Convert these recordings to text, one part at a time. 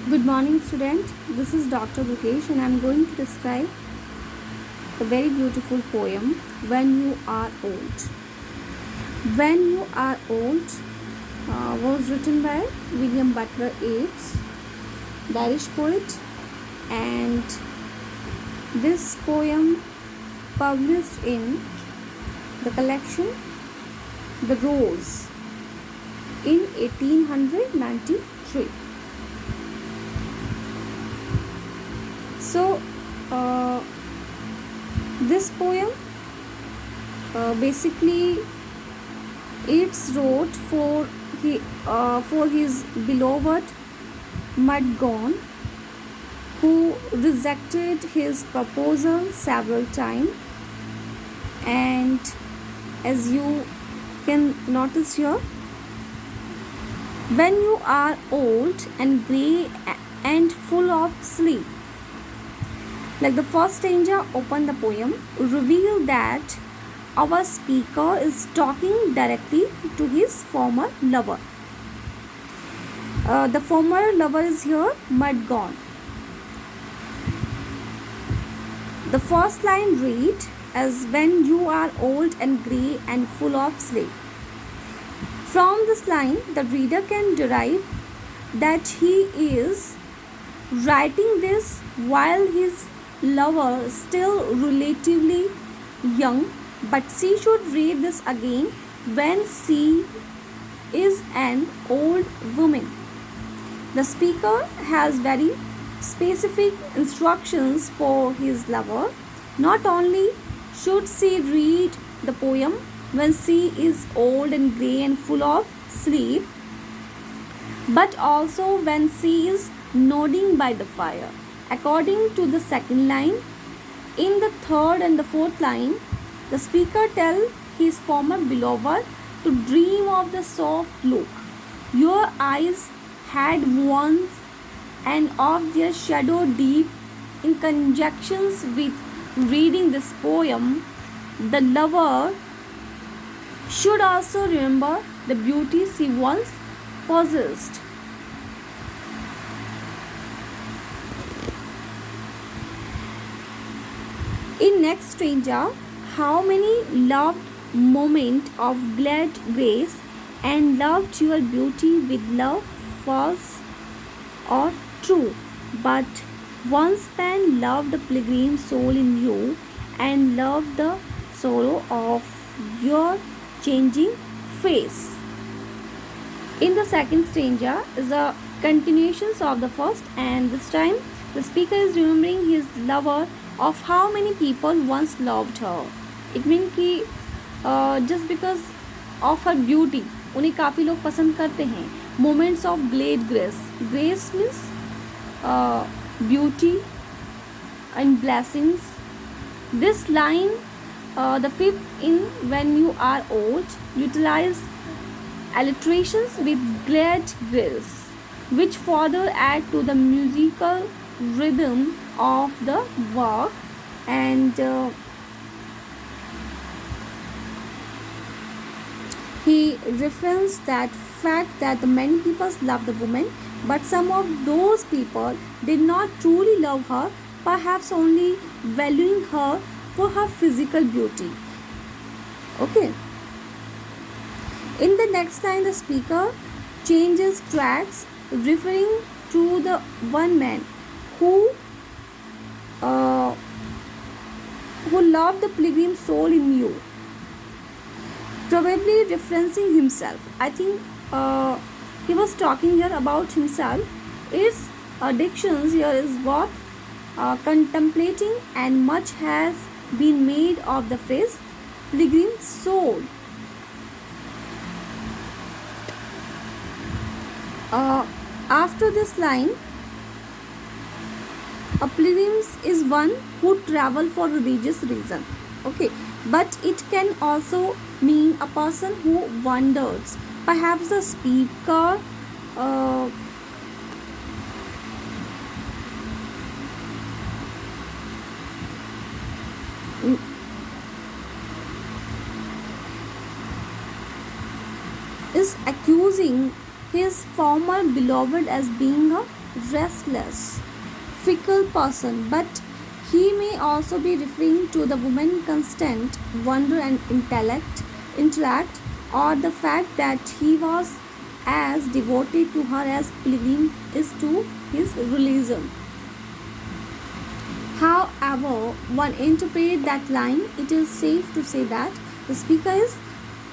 Good morning, student. This is Dr. Bukesh, and I'm going to describe a very beautiful poem, When You Are Old. When You Are Old was written by William Butler Yeats, the Irish poet, and this poem published in the collection The Rose in 1893. So, uh, this poem basically Yeats wrote for his beloved Mudgone, who rejected his proposal several times. And as you can notice here, when you are old and grey and full of sleep, like the first stanza open the poem, reveal that our speaker is talking directly to his former lover. The former lover is here, Mudgone. The first line read as when you are old and grey and full of sleep. From this line, the reader can derive that he is writing this while his lover is still relatively young, but she should read this again when she is an old woman. The speaker has very specific instructions for his lover. Not only should she read the poem when she is old and grey and full of sleep, but also when she is nodding by the fire. According to the second line, in the third and the fourth line, the speaker tells his former beloved to dream of the soft look your eyes had once and of their shadow deep. In conjunctions with reading this poem, the lover should also remember the beauty she once possessed. In next stanza, how many loved moment of glad grace and loved your beauty with love false or true, but once man loved the pilgrim soul in you and loved the sorrow of your changing face. In the second stanza is a continuations of the first, and this time the speaker is remembering his lover of how many people once loved her. It means कि just because of her beauty उन्हें काफ़ी लोग पसंद करते हैं. Moments of great grace. Grace means beauty and blessings. This line, the fifth in when you are old, utilize alliterations with great grace, which further add to the musical rhythm of the work. And he referenced that fact that many people love the woman, but some of those people did not truly love her, perhaps only valuing her for her physical beauty. Okay. In the next line, the speaker changes tracks, referring to the one man who uh, who loved the pilgrim soul in you, probably referencing himself. I think he was talking here about himself. His addictions here is what contemplating, and much has been made of the phrase pilgrim soul. After this line, a pilgrim is one who travel for religious reason. Okay, but it can also mean a person who wanders. Perhaps the speaker uh, is accusing his former beloved as being a restless, fickle person, but he may also be referring to the woman's constant wonder and intellect, or the fact that he was as devoted to her as pilgrim is to his religion. However, one interprets that line, it is safe to say that the speaker is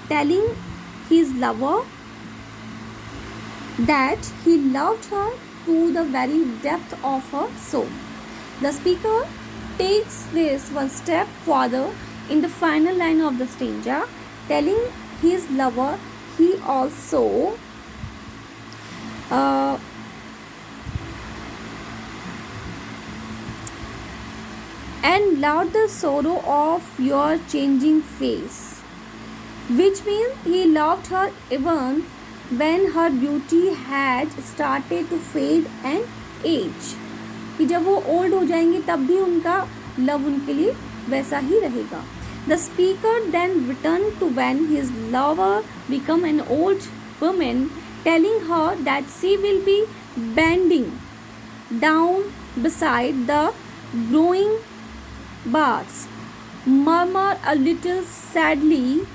telling his lover that he loved her to the very depth of her soul. The speaker takes this one step further in the final line of the stanza, telling his lover he also and loved the sorrow of your changing face, which means he loved her even when her beauty had started to fade and age, कि जब वो old हो जाएंगी तब भी उनका love उनके लिए वैसा ही रहेगा. The speaker then returned to when his lover became an old woman, telling her that she will be bending down beside the growing buds, murmur a little sadly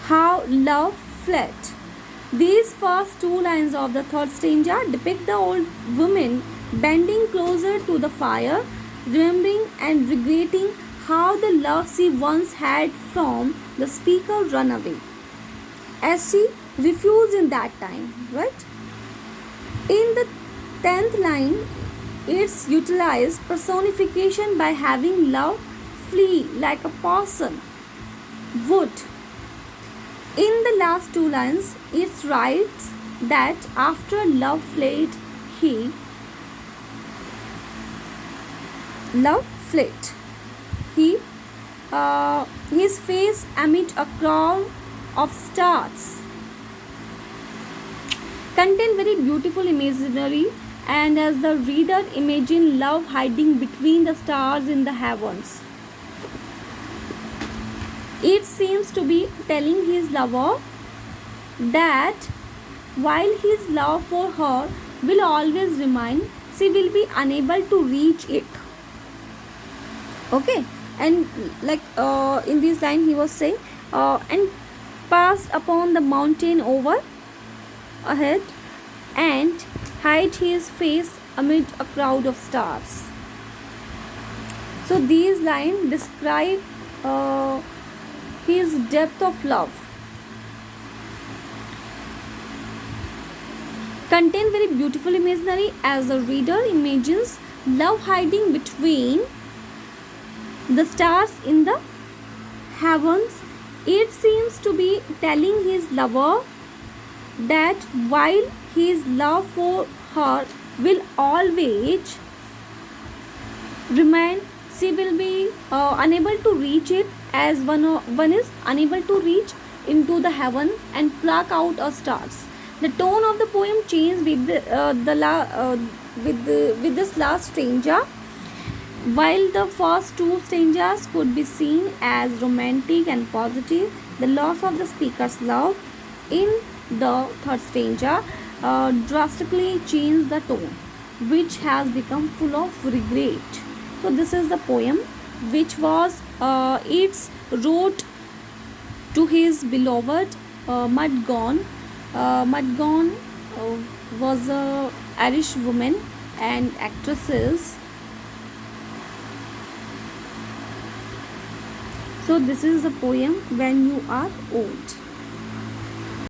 how love fled. These first two lines of the third stanza depict the old woman bending closer to the fire, remembering and regretting how the love she once had from the speaker run away, as she refused in that time, right? In the 10th line, it's utilized personification by having love flee like a person would. In the last two lines, it writes that after love fled, his face amid a crowd of stars contain very beautiful imaginary, and as the reader imagine love hiding between the stars in the heavens, it seems to be telling his lover that while his love for her will always remain, she will be unable to reach it. Okay, and like in this line he was saying and passed upon the mountain over ahead and hide his face amid a crowd of stars. So these lines describe his depth of love, contain very beautiful imaginary, as the reader imagines love hiding between the stars in the heavens. It seems to be telling his lover that while his love for her will always remain, she will be unable to reach it, as one is unable to reach into the heaven and pluck out a stars. The tone of the poem changed with with this last stanza. While the first two stanzas could be seen as romantic and positive, the loss of the speaker's love in the third stanza drastically changed the tone, which has become full of regret. So this is the poem, which was it's wrote to his beloved Mudgone. Mudgone was a Irish woman and actresses. So this is the poem When You Are Old.